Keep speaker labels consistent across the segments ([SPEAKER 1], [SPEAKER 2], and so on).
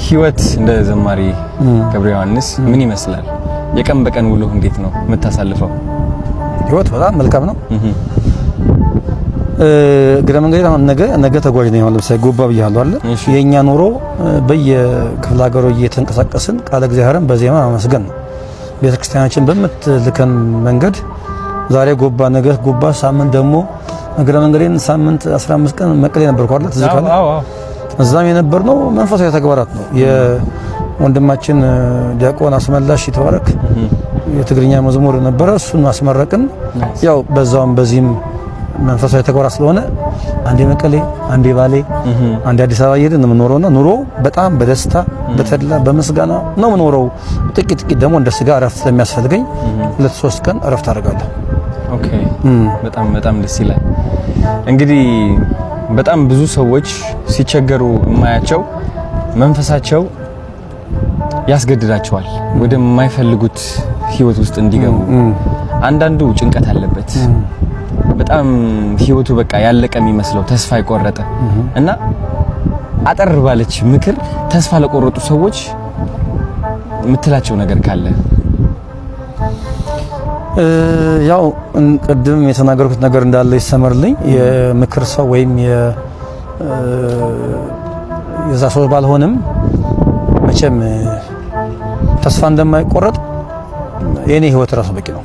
[SPEAKER 1] ህይወት እንደ ዘማሪ ገብረ ዮሐንስ ምን ይመስላል? የቀን በቀን ውሎ እንዴት ነው የምታሳልፈው?
[SPEAKER 2] ህይወት በጣም መልካም ነው። ግረ መንገድ ነገ ተጓዥ ነው። ለምሳሌ ጎባ ብያለሁ አይደል? የኛ ኑሮ በየክፍለ ሀገሩ እየተንቀሳቀስን ቃለ እግዚአብሔርን በዜማ ማመስገን ነው። ቤተክርስቲያናችን በምትልከን መንገድ ዛሬ ጎባ ነገ ጎባ ሳምንት ደግሞ ግረ መንገዴን ሳምንት 15 ቀን መቀሌ ነበርኩ አይደል? ተዘካለ እዛም የነበርነው መንፈሳዊ ተግባራት ነው። የወንድማችን ዲያቆን አስመላሽ ይተባረክ የትግርኛ መዝሙር ነበረ፣ እሱን ማስመረቅን ያው በዛውም በዚህም መንፈሳዊ ተግባራት ስለሆነ አንዴ መቀሌ አንዴ ባሌ አንዴ አዲስ አበባ እየሄድን ነው የምኖረውና ኑሮ በጣም በደስታ በተድላ በመስጋና ነው የምኖረው። ጥቂት ደግሞ እንደ ስጋ እረፍት ስለሚያስፈልገኝ 2-3 ቀን እረፍት አደርጋለሁ።
[SPEAKER 1] ኦኬ በጣም ደስ ይላል። እንግዲህ በጣም ብዙ ሰዎች ሲቸገሩ የማያቸው መንፈሳቸው ያስገድዳቸዋል ወደ የማይፈልጉት ህይወት ውስጥ እንዲገቡ። አንዳንዱ ጭንቀት አለበት፣ በጣም ህይወቱ በቃ ያለቀ የሚመስለው ተስፋ የቆረጠ እና አጠር ባለች ምክር ተስፋ ለቆረጡ ሰዎች የምትላቸው ነገር ካለ?
[SPEAKER 2] ያው ቅድም የተናገርኩት ነገር እንዳለ ይሰመርልኝ። የምክር ሰው ወይም የዛ ሰው ባልሆንም መቼም ተስፋ እንደማይቆረጥ የኔ ህይወት ራሱ በቂ ነው።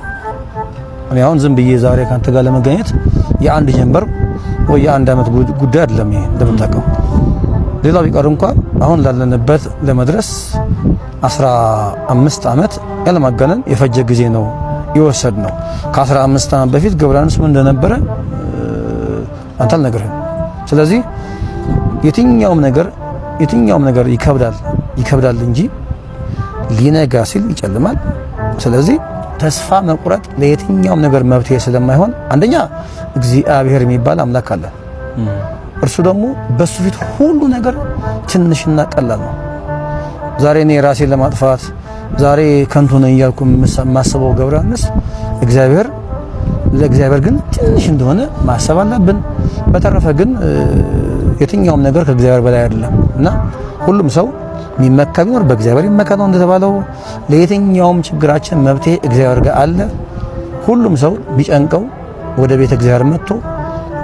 [SPEAKER 2] እኔ አሁን ዝም ብዬ ዛሬ ካንተ ጋር ለመገኘት የአንድ ጀንበር ወይ የአንድ አመት ጉዳይ አይደለም። ይሄ እንደምታውቀው ሌላው ቢቀር እንኳን አሁን ላለንበት ለመድረስ 15 አመት ያለማጋነን የፈጀ ጊዜ ነው ይወሰድ ነው። ከ15 አመት በፊት ገብረ ዮሐንስ ምን እንደነበረ አንተ አልነገርህም። ስለዚህ የትኛውም ነገር ይከብዳል እንጂ ሊነጋ ሲል ይጨልማል። ስለዚህ ተስፋ መቁረጥ ለየትኛውም ነገር መብትሄ ስለማይሆን አንደኛ እግዚአብሔር የሚባል አምላክ አለ። እርሱ ደግሞ በሱ ፊት ሁሉ ነገር ትንሽና ቀላል ነው። ዛሬ እኔ ራሴን ለማጥፋት ዛሬ ከንቱ ነኝ እያልኩ የማስበው ገብረ ዮሐንስ ለእግዚአብሔር ግን ትንሽ እንደሆነ ማሰብ አለብን። በተረፈ ግን የትኛውም ነገር ከእግዚአብሔር በላይ አይደለም እና ሁሉም ሰው የሚመካ ቢኖር በእግዚአብሔር ይመካ ነው እንደተባለው። ለየትኛውም ችግራችን መብትሄ እግዚአብሔር ጋር አለ። ሁሉም ሰው ቢጨንቀው ወደ ቤተ እግዚአብሔር መጥቶ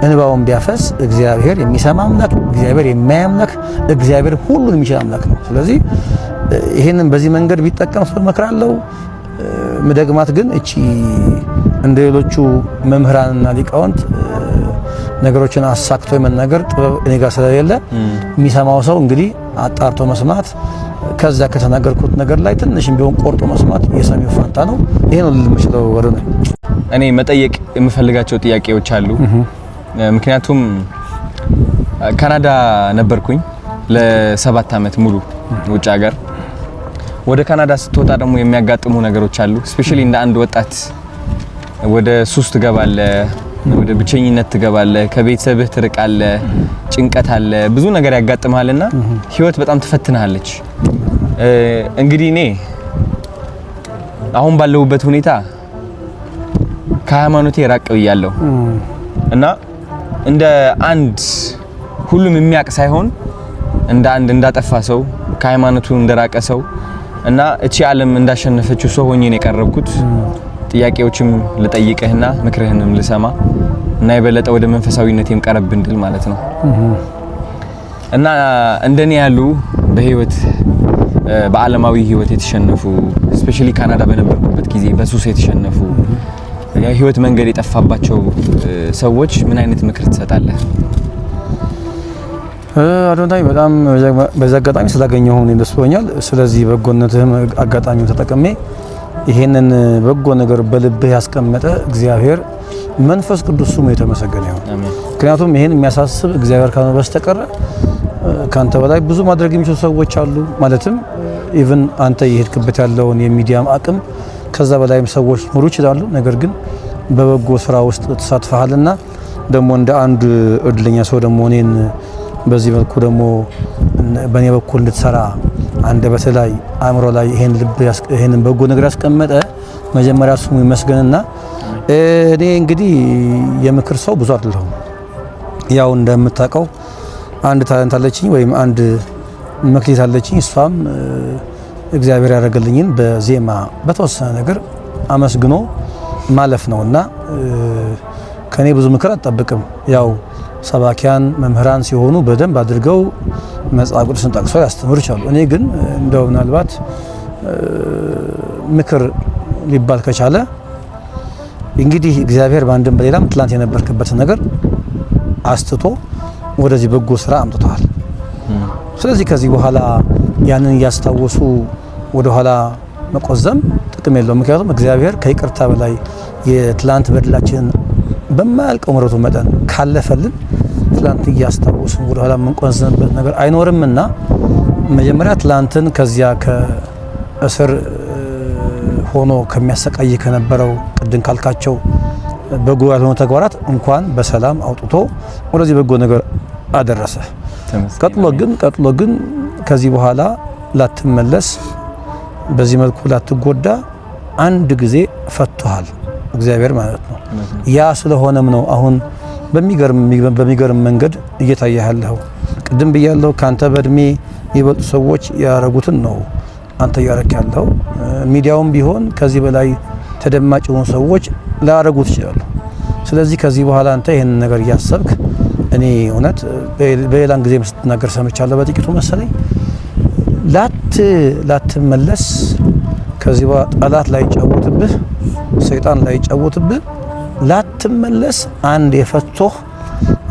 [SPEAKER 2] እንባውን ቢያፈስ እግዚአብሔር የሚሰማ አምላክ፣ እግዚአብሔር የሚያይ አምላክ፣ እግዚአብሔር ሁሉን የሚችል አምላክ ነው። ስለዚህ ይሄንን በዚህ መንገድ ቢጠቀም ሰው እመክራለሁ። ምደግማት ግን እቺ እንደሌሎቹ መምህራንና ሊቃውንት ነገሮችን አሳክቶ የመናገር ጥበብ እኔ ጋር ስለሌለ የሚሰማው ሰው እንግዲህ አጣርቶ መስማት፣ ከዛ ከተናገርኩት ነገር ላይ ትንሽም ቢሆን ቆርጦ መስማት የሰሚው ፋንታ ነው። ይሄ ነው ልምችለው ወደ ነው።
[SPEAKER 1] እኔ መጠየቅ የምፈልጋቸው ጥያቄዎች አሉ። ምክንያቱም ካናዳ ነበርኩኝ ለ7 አመት ሙሉ ውጭ ሀገር። ወደ ካናዳ ስትወጣ ደግሞ የሚያጋጥሙ ነገሮች አሉ። ስፔሻሊ እንደ አንድ ወጣት ወደ ሱስ ትገባለህ፣ ወደ ብቸኝነት ትገባለህ፣ ከቤተሰብህ ትርቃለህ፣ ጭንቀት አለ፣ ብዙ ነገር ያጋጥማልና ህይወት በጣም ትፈትናለች። እንግዲህ እኔ አሁን ባለሁበት ሁኔታ ከሃይማኖቴ ራቅ ብያለሁ እና እንደ አንድ ሁሉም የሚያውቅ ሳይሆን እንደ አንድ እንዳጠፋ ሰው ከሃይማኖቱ እንደራቀ ሰው እና እቺ ዓለም እንዳሸነፈችው ሰው ሆኜ ነው የቀረብኩት። ጥያቄዎችም ልጠይቅህና ምክርህንም ልሰማ እና የበለጠ ወደ መንፈሳዊነቴም ቀረብ እንድል ማለት ነው። እና እንደኔ ያሉ በህይወት በዓለማዊ ህይወት የተሸነፉ ስፔሻሊ ካናዳ በነበርኩበት ጊዜ በሱስ የተሸነፉ የህይወት መንገድ የጠፋባቸው ሰዎች ምን አይነት ምክር ትሰጣለህ?
[SPEAKER 2] አዶንታይ በጣም በዛ አጋጣሚ ስላገኘሁ እኔ ደስ ብሎኛል። ስለዚህ በጎነትህም አጋጣሚው ተጠቅሜ ይሄንን በጎ ነገር በልብህ ያስቀመጠ እግዚአብሔር መንፈስ ቅዱስ ስሙ የተመሰገነ ይሁን። ምክንያቱም ይሄን የሚያሳስብ እግዚአብሔር ካልሆነ በስተቀር ካንተ በላይ ብዙ ማድረግ የሚችሉ ሰዎች አሉ። ማለትም ኢቭን አንተ የሄድክበት ያለውን የሚዲያም አቅም ከዛ በላይም ሰዎች ኖሩ ይችላሉ። ነገር ግን በበጎ ስራ ውስጥ ተሳትፈሃልና ደግሞ እንደ አንድ እድለኛ ሰው ደግሞ እኔን በዚህ መልኩ ደግሞ በኔ በኩል እንድትሰራ አንደበት ላይ አእምሮ ላይ ይሄንን በጎ ነገር ያስቀመጠ መጀመሪያ ስሙ ይመስገንና እኔ እንግዲህ የምክር ሰው ብዙ አይደለሁም። ያው እንደምታውቀው አንድ ታለንት አለችኝ ወይም አንድ መክሊት አለችኝ። እሷም እግዚአብሔር ያደረገልኝን በዜማ በተወሰነ ነገር አመስግኖ ማለፍ ነውና ከኔ ብዙ ምክር አትጠብቅም። ያው ሰባኪያን መምህራን ሲሆኑ በደንብ አድርገው መጽሐፍ ቅዱስን ጠቅሰው ያስተምሩ ይችላሉ። እኔ ግን እንደው ምናልባት ምክር ሊባል ከቻለ እንግዲህ እግዚአብሔር በአንድም በሌላም ትላንት የነበርክበትን ነገር አስትቶ ወደዚህ በጎ ስራ አምጥቷል። ስለዚህ ከዚህ በኋላ ያንን እያስታወሱ ወደ ኋላ መቆዘም ጥቅም የለውም። ምክንያቱም እግዚአብሔር ከይቅርታ በላይ የትላንት በደላችንን በማያልቀው ምሕረቱ መጠን ካለፈልን ትላንት እያስታወስን ወደ ኋላ የምንቆዘምበት ነገር አይኖርምና መጀመሪያ ትላንትን ከዚያ ከእስር ሆኖ ከሚያሰቃይ ከነበረው ቅድም ካልካቸው በጎ ያልሆኑ ተግባራት እንኳን በሰላም አውጥቶ ወደዚህ በጎ ነገር አደረሰ። ቀጥሎ ግን ከዚህ በኋላ ላትመለስ በዚህ መልኩ ላትጎዳ አንድ ጊዜ ፈቷል እግዚአብሔር ማለት ነው። ያ ስለሆነም ነው አሁን በሚገርም መንገድ እየታየህ ያለው። ቅድም ብያለሁ ካንተ በእድሜ የሚበልጡ ሰዎች ያረጉትን ነው አንተ እያረክ ያለው። ሚዲያውም ቢሆን ከዚህ በላይ ተደማጭ የሆኑ ሰዎች ላያረጉት ይችላሉ። ስለዚህ ከዚህ በኋላ አንተ ይሄን ነገር እያሰብክ እኔ እውነት በሌላን ጊዜ ስትናገር ሰምቻለሁ በጥቂቱ መሰለኝ ላትመለስ ከዚህ በኋላ ጠላት ላይ ጫወትብህ ሰይጣን ላይ ጫወትብህ ላትመለስ አንድ የፈቶህ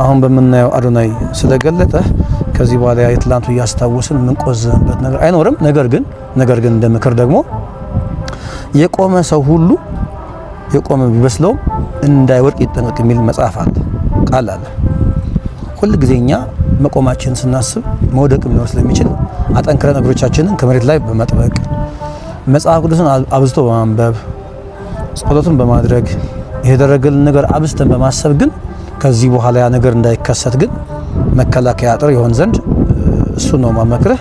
[SPEAKER 2] አሁን በመናየው አዶናይ ስለገለጠ ከዚህ በኋላ የትላንቱ እያስታወስን ምን ቆዘንበት ነገር አይኖርም። ነገር ግን እንደምክር ደግሞ የቆመ ሰው ሁሉ የቆመ ቢመስለው እንዳይወድቅ ይጠንቀቅ የሚል መጽሐፍ አለ፣ ቃል አለ። ሁሉ ጊዜኛ መቆማችን ስናስብ መውደቅ ሊኖር ስለሚችል አጠንክረን እግሮቻችንን ከመሬት ላይ በመጥበቅ መጽሐፍ ቅዱስን አብዝቶ በማንበብ ጸሎትን በማድረግ የደረገልን ነገር አብዝተን በማሰብ ግን ከዚህ በኋላ ያ ነገር እንዳይከሰት ግን መከላከያ አጥር ይሆን ዘንድ እሱ ነው ማመክረህ።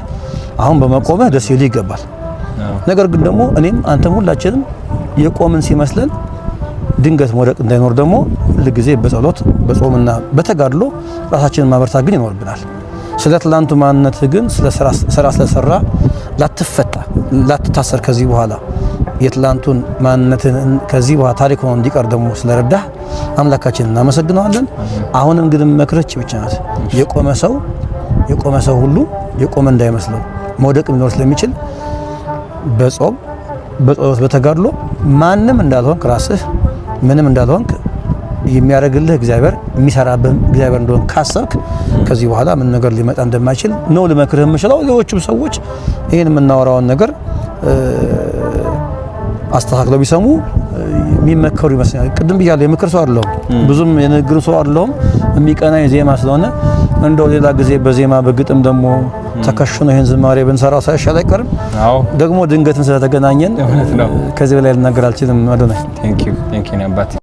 [SPEAKER 2] አሁን በመቆምህ ደስ ይል ይገባል። ነገር ግን ደግሞ እኔም አንተም ሁላችንም የቆምን ሲመስለን ድንገት መውደቅ እንዳይኖር ደግሞ ለጊዜ በጸሎት በጾምና በተጋድሎ ራሳችንን ማበርታት ግን ይኖርብናል። ስለ ትላንቱ ማንነት ግን ስለሰራ ላትፈታ ላትታሰር ከዚህ በኋላ የትላንቱን ማንነትን ከዚህ በኋላ ታሪክ ሆኖ እንዲቀር ደግሞ ስለረዳህ አምላካችንን እናመሰግነዋለን። አሁንም ግን መክረች ብቻ ናት። የቆመ ሰው ሁሉ የቆመ እንዳይመስለው መውደቅ ሊኖር ስለሚችል በጾም በጸሎት በተጋድሎ ማንም እንዳልሆንክ ራስህ ምንም እንዳልሆንክ የሚያደርግልህ እግዚአብሔር የሚሰራብህ እግዚአብሔር እንደሆነ ካሰብክ ከዚህ በኋላ ምን ነገር ሊመጣ እንደማይችል ነው ልመክርህ የምችለው። ሌሎችም ሰዎች ይሄን የምናወራውን ነገር አስተካክለው ቢሰሙ የሚመከሩ ይመስላል። ቅድም ብያለሁ የምክር ሰው አይደለሁም፣ ብዙም የንግግር ሰው አይደለሁም። የሚቀናኝ ዜማ ስለሆነ እንደው ሌላ ጊዜ በዜማ በግጥም ደግሞ ተከሽኖ ይሄን ዝማሬ ብንሰራው ሳይሻል አይቀርም። አዎ ደግሞ ድንገትም ስለተገናኘን ከዚህ በላይ ልናገር አልችልም። አዶናይ ቴንክ ዩ አባት